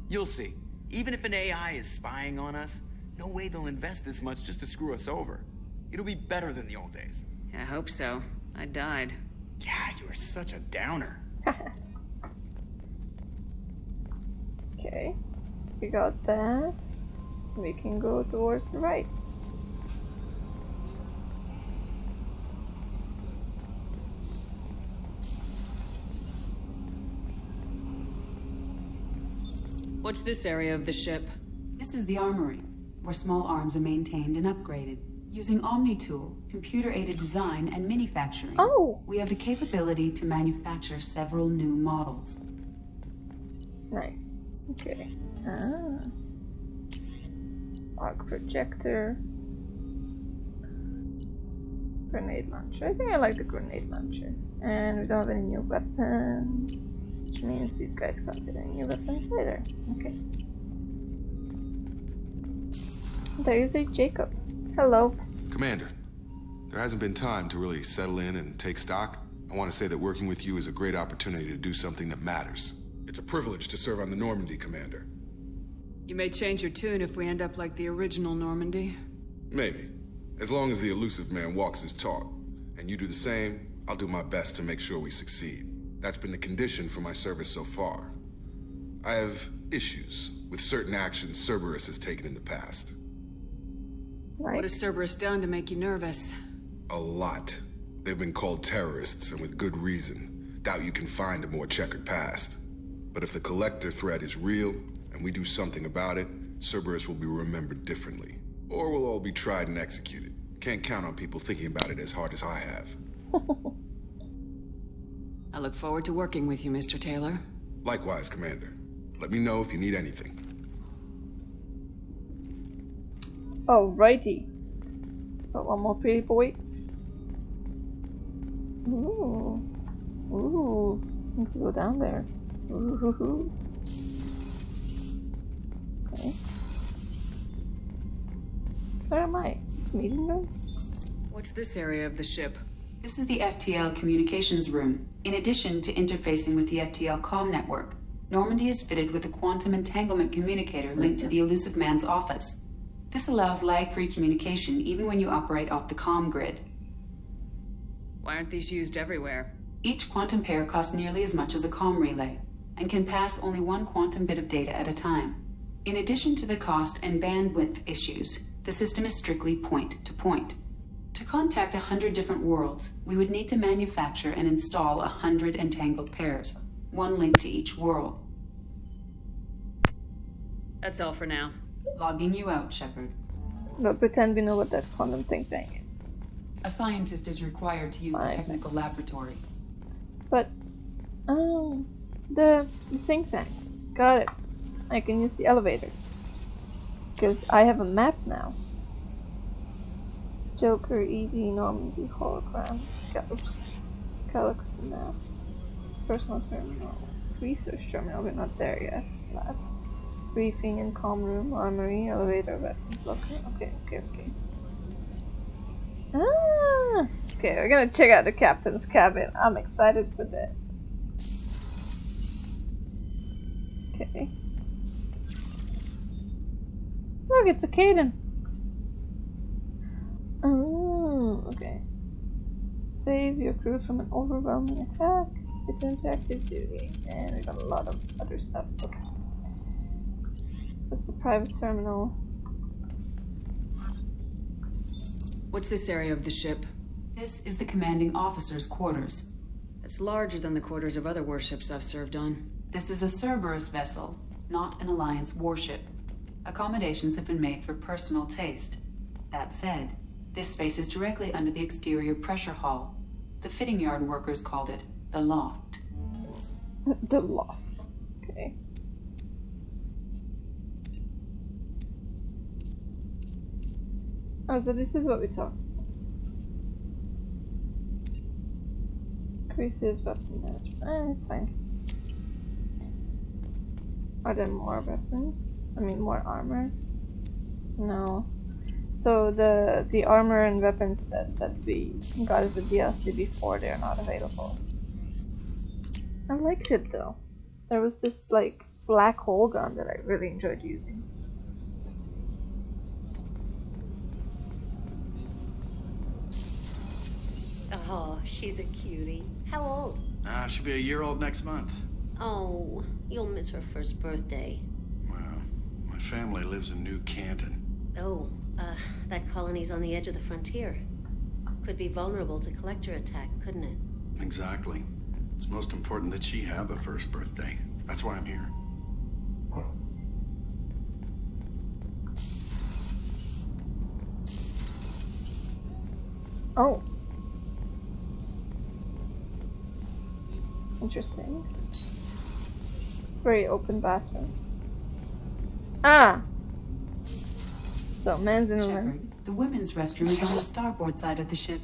You'll see. Even if an AI is spying on us, no way they'll invest this much just to screw us over. It'll be better than the old days. I hope so. I died. Yeah, you are such a downer. Okay. We got that. We can go towards the right. What's this area of the ship? This is the armory, where small arms are maintained and upgraded. Using Omni-Tool, computer-aided design, and manufacturing, we have the capability to manufacture several new models. Nice. Okay. Arc projector. Grenade launcher. I think I like the grenade launcher. And we don't have any new weapons. Which means these guys can't get any new weapons either. Okay. There is a Jacob. Hello. Commander, there hasn't been time to really settle in and take stock. I want to say that working with you is a great opportunity to do something that matters. It's a privilege to serve on the Normandy, Commander. You may change your tune if we end up like the original Normandy. Maybe. As long as the elusive man walks his talk, and you do the same, I'll do my best to make sure we succeed. That's been the condition for my service so far. I have issues with certain actions Cerberus has taken in the past. What has Cerberus done to make you nervous? A lot. They've been called terrorists, and with good reason. Doubt you can find a more checkered past. But if the Collector threat is real, and we do something about it, Cerberus will be remembered differently. Or we'll all be tried and executed. Can't count on people thinking about it as hard as I have. I look forward to working with you, Mr. Taylor. Likewise, Commander. Let me know if you need anything. Alrighty. Got one more pretty boy. Ooh. Ooh. Need to go down there. Ooh. Okay. Where am I? Is this meeting room? What's this area of the ship? This is the FTL communications room. In addition to interfacing with the FTL comm network, Normandy is fitted with a quantum entanglement communicator linked to the elusive man's office. This allows lag-free communication even when you operate off the comm grid. Why aren't these used everywhere? Each quantum pair costs nearly as much as a comm relay, and can pass only one quantum bit of data at a time. In addition to the cost and bandwidth issues, the system is strictly point-to-point. To contact 100 different worlds, we would need to manufacture and install 100 entangled pairs, one link to each world. That's all for now. Logging you out, Shepard. But pretend we know what that quantum thing is. A scientist is required to use the technical laboratory. But, the think tank. Got it. I can use the elevator. Because I have a map now. Joker, ED, Normandy, hologram, Galaxy map, personal terminal, research terminal, we're not there yet, lab, briefing and comm room, armory, elevator, weapons locker, okay. Okay, we're gonna check out the captain's cabin. I'm excited for this. Okay. Look, it's a Kaidan. Oh, okay. Save your crew from an overwhelming attack. Return to active duty. And we got a lot of other stuff. Okay. That's the private terminal. What's this area of the ship? This is the commanding officer's quarters. It's larger than the quarters of other warships I've served on. This is a Cerberus vessel, not an Alliance warship. Accommodations have been made for personal taste. That said, this space is directly under the exterior pressure hull. The fitting yard workers called it the loft. The loft. Okay. Oh, so this is what we talked about. Increases weapon management. It's fine. Are there more weapons? I mean, more armor? No. So the armor and weapons set that we got as a DLC before, they're not available. I liked it though. There was this like black hole gun that I really enjoyed using. Oh, she's a cutie. How old? She'll be a year old next month. Oh, you'll miss her first birthday. Well, my family lives in New Canton. Oh, that colony's on the edge of the frontier. Could be vulnerable to collector attack, couldn't it? Exactly. It's most important that she have a first birthday. That's why I'm here. Oh. Interesting. It's very open bathrooms. Ah! So, men's and women's. The women's restroom is on the starboard side of the ship.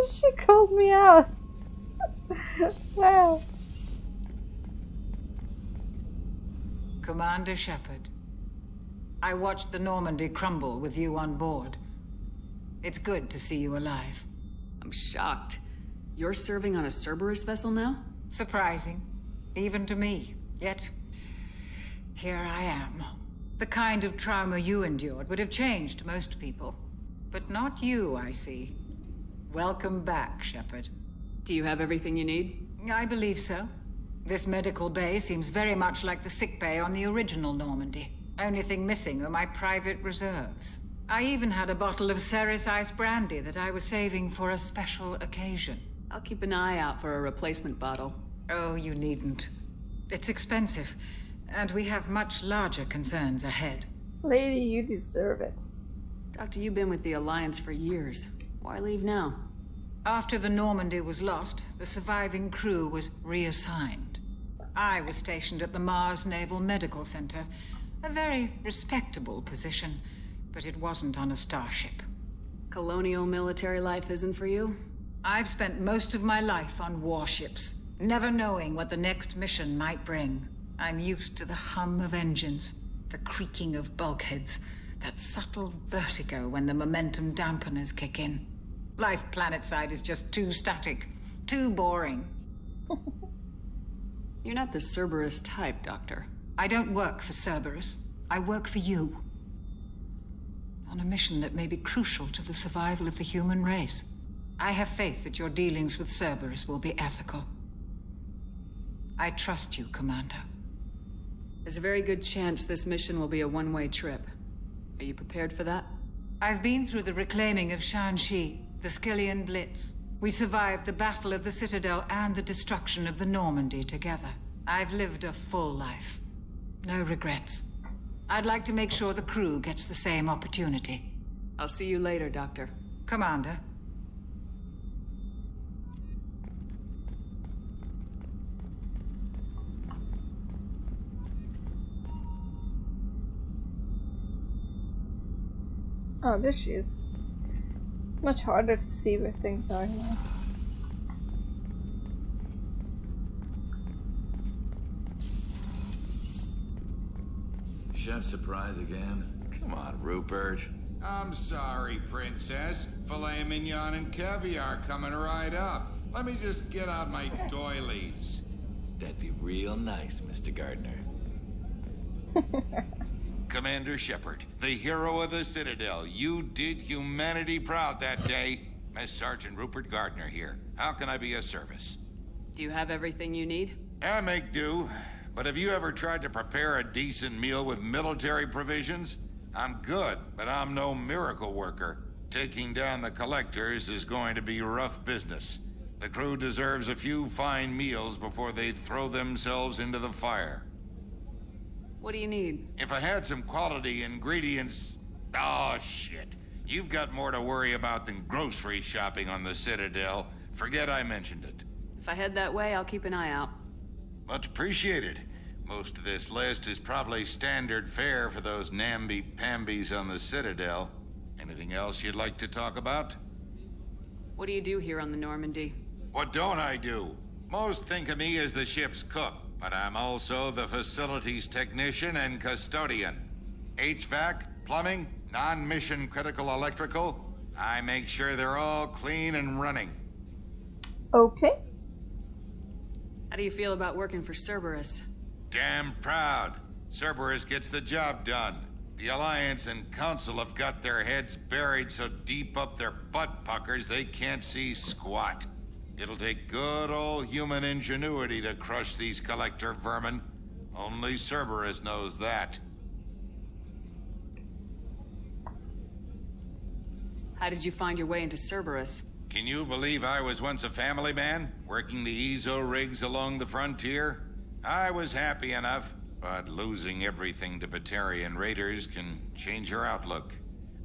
She called me out. Wow. Commander Shepard, I watched the Normandy crumble with you on board. It's good to see you alive. I'm shocked. You're serving on a Cerberus vessel now? Surprising, even to me. Yet, here I am. The kind of trauma you endured would have changed most people. But not you, I see. Welcome back, Shepard. Do you have everything you need? I believe so. This medical bay seems very much like the sick bay on the original Normandy. Only thing missing are my private reserves. I even had a bottle of Ceres Ice brandy that I was saving for a special occasion. I'll keep an eye out for a replacement bottle. Oh, you needn't. It's expensive, and we have much larger concerns ahead. Lady, you deserve it. Doctor, you've been with the Alliance for years. Why leave now? After the Normandy was lost, the surviving crew was reassigned. I was stationed at the Mars Naval Medical Center, a very respectable position, but it wasn't on a starship. Colonial military life isn't for you? I've spent most of my life on warships, never knowing what the next mission might bring. I'm used to the hum of engines, the creaking of bulkheads, that subtle vertigo when the momentum dampeners kick in. Life planetside is just too static, too boring. You're not the Cerberus type, Doctor. I don't work for Cerberus. I work for you. On a mission that may be crucial to the survival of the human race. I have faith that your dealings with Cerberus will be ethical. I trust you, Commander. There's a very good chance this mission will be a one-way trip. Are you prepared for that? I've been through the reclaiming of Shanxi, the Skillian Blitz. We survived the Battle of the Citadel and the destruction of the Normandy together. I've lived a full life. No regrets. I'd like to make sure the crew gets the same opportunity. I'll see you later, Doctor. Commander. Oh, there she is. It's much harder to see where things are now. Chef surprise again? Come on, Rupert. I'm sorry, Princess. Filet mignon and caviar coming right up. Let me just get out my doilies. That'd be real nice, Mr. Gardner. Commander Shepard, the hero of the Citadel. You did humanity proud that day. Master Sergeant Rupert Gardner here. How can I be of service? Do you have everything you need? I make do. But have you ever tried to prepare a decent meal with military provisions? I'm good, but I'm no miracle worker. Taking down the collectors is going to be rough business. The crew deserves a few fine meals before they throw themselves into the fire. What do you need? If I had some quality ingredients... Oh, shit. You've got more to worry about than grocery shopping on the Citadel. Forget I mentioned it. If I head that way, I'll keep an eye out. Much appreciated. Most of this list is probably standard fare for those namby-pambies on the Citadel. Anything else you'd like to talk about? What do you do here on the Normandy? What don't I do? Most think of me as the ship's cook, but I'm also the facilities technician and custodian. HVAC, plumbing, non-mission critical electrical. I make sure they're all clean and running. Okay. How do you feel about working for Cerberus? Damn proud. Cerberus gets the job done. The Alliance and Council have got their heads buried so deep up their butt puckers they can't see squat. It'll take good old human ingenuity to crush these collector vermin. Only Cerberus knows that. How did you find your way into Cerberus? Can you believe I was once a family man, working the EZO rigs along the frontier? I was happy enough, but losing everything to Batarian raiders can change your outlook.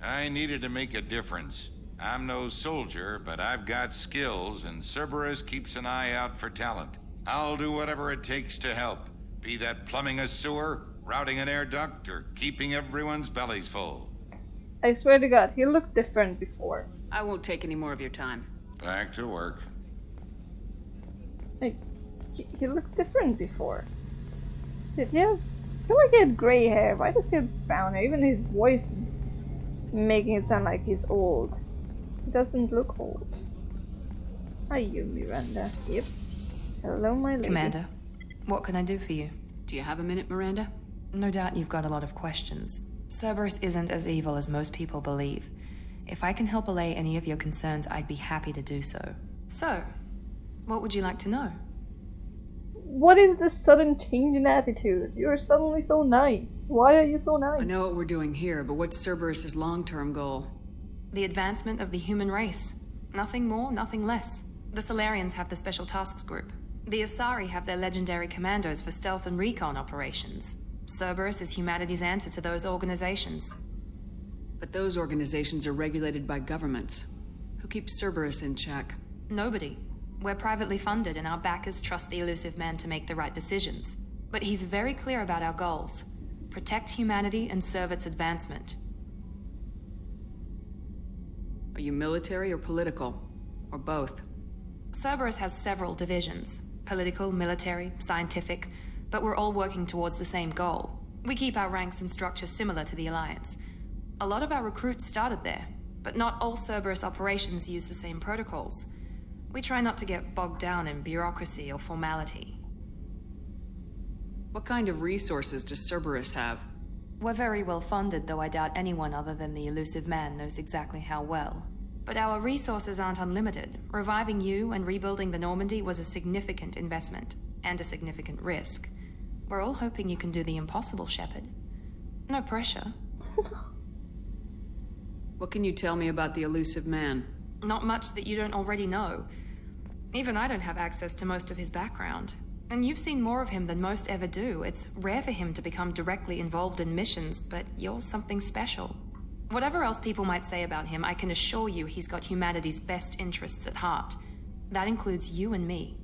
I needed to make a difference. I'm no soldier, but I've got skills, and Cerberus keeps an eye out for talent. I'll do whatever it takes to help, be that plumbing a sewer, routing an air duct, or keeping everyone's bellies full. I swear to God, he looked different before. I won't take any more of your time. Back to work. Like, he looked different before. Did he have... I feel like he had gray hair. Why does he have brown hair? Even his voice is making it sound like he's old. He doesn't look old. Are you, Miranda? Yep. Hello, my lady. Commander, what can I do for you? Do you have a minute, Miranda? No doubt you've got a lot of questions. Cerberus isn't as evil as most people believe. If I can help allay any of your concerns, I'd be happy to do so. So, what would you like to know? What is this sudden change in attitude? You're suddenly so nice. Why are you so nice? I know what we're doing here, but what's Cerberus's long-term goal? The advancement of the human race. Nothing more, nothing less. The Solarians have the Special Tasks Group. The Asari have their legendary commandos for stealth and recon operations. Cerberus is humanity's answer to those organizations. But those organizations are regulated by governments. Who keeps Cerberus in check? Nobody. We're privately funded and our backers trust the Elusive Man to make the right decisions. But he's very clear about our goals. Protect humanity and serve its advancement. Are you military or political? Or both? Cerberus has several divisions. Political, military, scientific, but we're all working towards the same goal. We keep our ranks and structure similar to the Alliance. A lot of our recruits started there, but not all Cerberus operations use the same protocols. We try not to get bogged down in bureaucracy or formality. What kind of resources does Cerberus have? We're very well funded, though I doubt anyone other than the Elusive Man knows exactly how well. But our resources aren't unlimited. Reviving you and rebuilding the Normandy was a significant investment, and a significant risk. We're all hoping you can do the impossible, Shepard. No pressure. What can you tell me about the Elusive Man? Not much that you don't already know. Even I don't have access to most of his background. And you've seen more of him than most ever do. It's rare for him to become directly involved in missions, but you're something special. Whatever else people might say about him, I can assure you he's got humanity's best interests at heart. That includes you and me.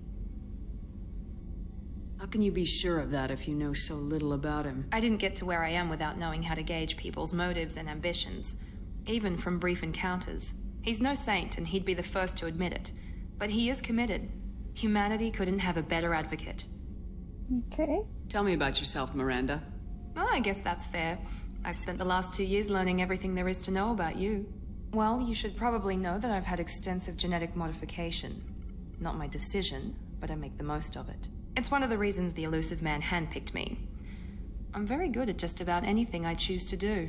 How can you be sure of that if you know so little about him? I didn't get to where I am without knowing how to gauge people's motives and ambitions. Even from brief encounters. He's no saint, and he'd be the first to admit it. But he is committed. Humanity couldn't have a better advocate. Okay. Tell me about yourself, Miranda. Oh, I guess that's fair. I've spent the last 2 years learning everything there is to know about you. Well, you should probably know that I've had extensive genetic modification. Not my decision, but I make the most of it. It's one of the reasons the Elusive Man handpicked me. I'm very good at just about anything I choose to do.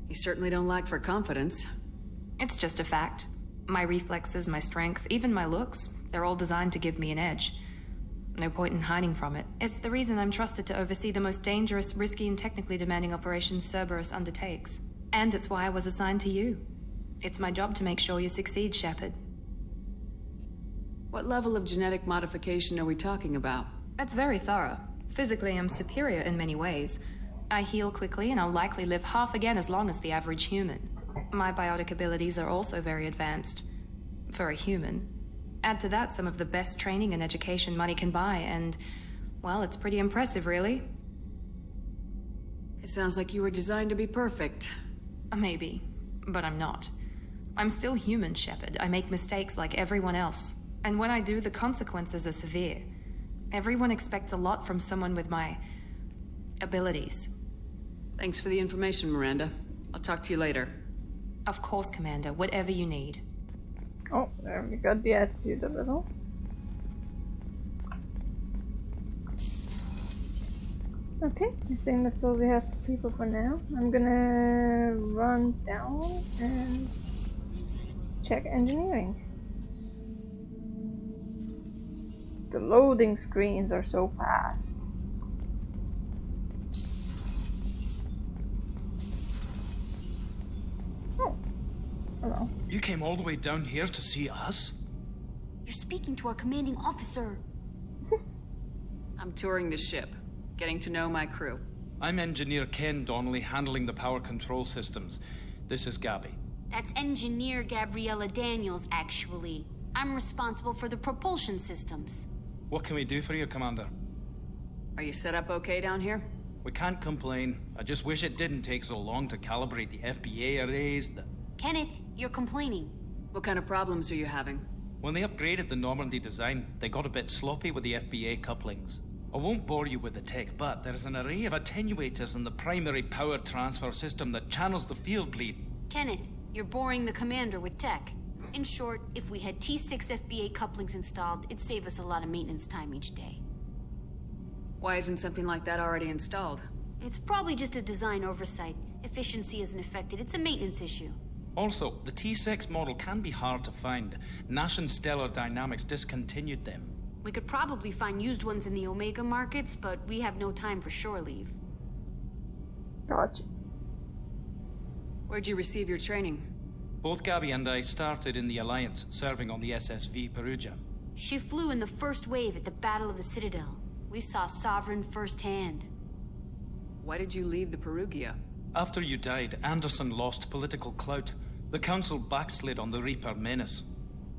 You certainly don't lack for confidence. It's just a fact. My reflexes, my strength, even my looks, they're all designed to give me an edge. No point in hiding from it. It's the reason I'm trusted to oversee the most dangerous, risky, and technically demanding operations Cerberus undertakes. And it's why I was assigned to you. It's my job to make sure you succeed, Shepard. What level of genetic modification are we talking about? That's very thorough. Physically, I'm superior in many ways. I heal quickly, and I'll likely live half again as long as the average human. My biotic abilities are also very advanced. For a human. Add to that some of the best training and education money can buy, and, well, it's pretty impressive, really. It sounds like you were designed to be perfect. Maybe, but I'm not. I'm still human, Shepard. I make mistakes like everyone else. And when I do, the consequences are severe. Everyone expects a lot from someone with my abilities. Thanks for the information, Miranda. I'll talk to you later. Of course, Commander. Whatever you need. Oh, there we got the attitude a little. Okay, I think that's all we have for people for now. I'm gonna run down and check engineering. The loading screens are so fast. Oh, hello. You came all the way down here to see us? You're speaking to our commanding officer. I'm touring the ship, getting to know my crew. I'm Engineer Ken Donnelly, handling the power control systems. This is Gabby. That's Engineer Gabriella Daniels, actually. I'm responsible for the propulsion systems. What can we do for you, Commander? Are you set up okay down here? We can't complain. I just wish it didn't take so long to calibrate the FBA arrays. Kenneth, you're complaining. What kind of problems are you having? When they upgraded the Normandy design, they got a bit sloppy with the FBA couplings. I won't bore you with the tech, but there's an array of attenuators in the primary power transfer system that channels the field bleed. Kenneth, you're boring the commander with tech. In short, if we had T6 FBA couplings installed, it'd save us a lot of maintenance time each day. Why isn't something like that already installed? It's probably just a design oversight. Efficiency isn't affected. It's a maintenance issue. Also, the T6 model can be hard to find. Nash and Stellar Dynamics discontinued them. We could probably find used ones in the Omega markets, but we have no time for shore leave. Gotcha. Where'd you receive your training? Both Gabby and I started in the Alliance, serving on the SSV Perugia. She flew in the first wave at the Battle of the Citadel. We saw Sovereign firsthand. Why did you leave the Perugia? After you died, Anderson lost political clout. The Council backslid on the Reaper menace.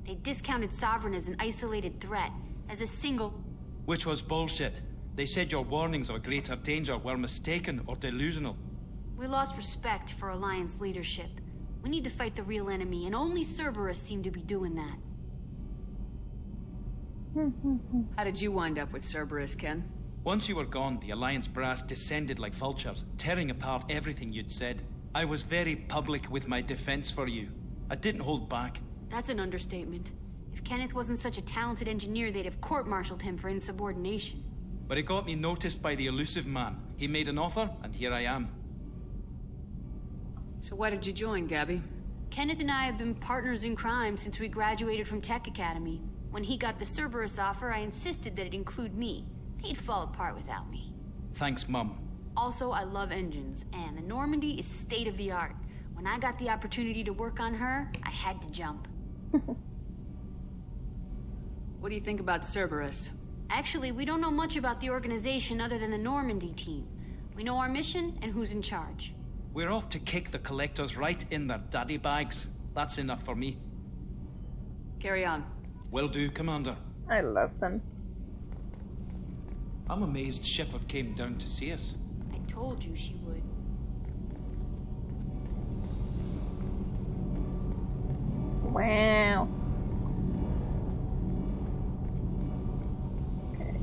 They discounted Sovereign as an isolated threat, as a single... Which was bullshit. They said your warnings of a greater danger were mistaken or delusional. We lost respect for Alliance leadership. We need to fight the real enemy, and only Cerberus seemed to be doing that. How did you wind up with Cerberus, Ken? Once you were gone, the Alliance brass descended like vultures, tearing apart everything you'd said. I was very public with my defense for you. I didn't hold back. That's an understatement. If Kenneth wasn't such a talented engineer, they'd have court-martialed him for insubordination. But it got me noticed by the elusive man. He made an offer, and here I am. So why did you join, Gabby? Kenneth and I have been partners in crime since we graduated from Tech Academy. When he got the Cerberus offer, I insisted that it include me. He'd fall apart without me. Thanks, Mum. Also, I love engines, and the Normandy is state-of-the-art. When I got the opportunity to work on her, I had to jump. What do you think about Cerberus? Actually, we don't know much about the organization other than the Normandy team. We know our mission and who's in charge. We're off to kick the Collectors right in their daddy bags. That's enough for me. Carry on. Will do, Commander. I love them. I'm amazed Shepard came down to see us. I told you she would. Wow. Okay.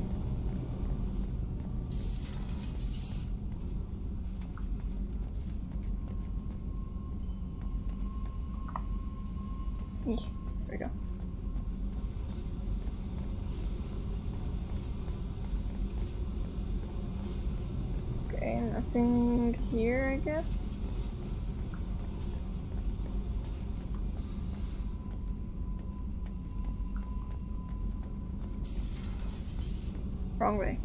There we go. Okay, nothing here, I guess. Wrong way.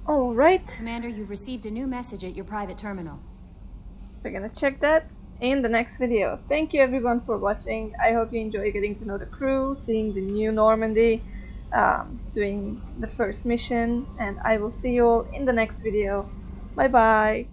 All right. Commander, you've received a new message at your private terminal. We're gonna check that in the next video. Thank you everyone for watching. I hope you enjoy getting to know the crew, seeing the new Normandy, doing the first mission, and I will see you all in the next video. Bye bye.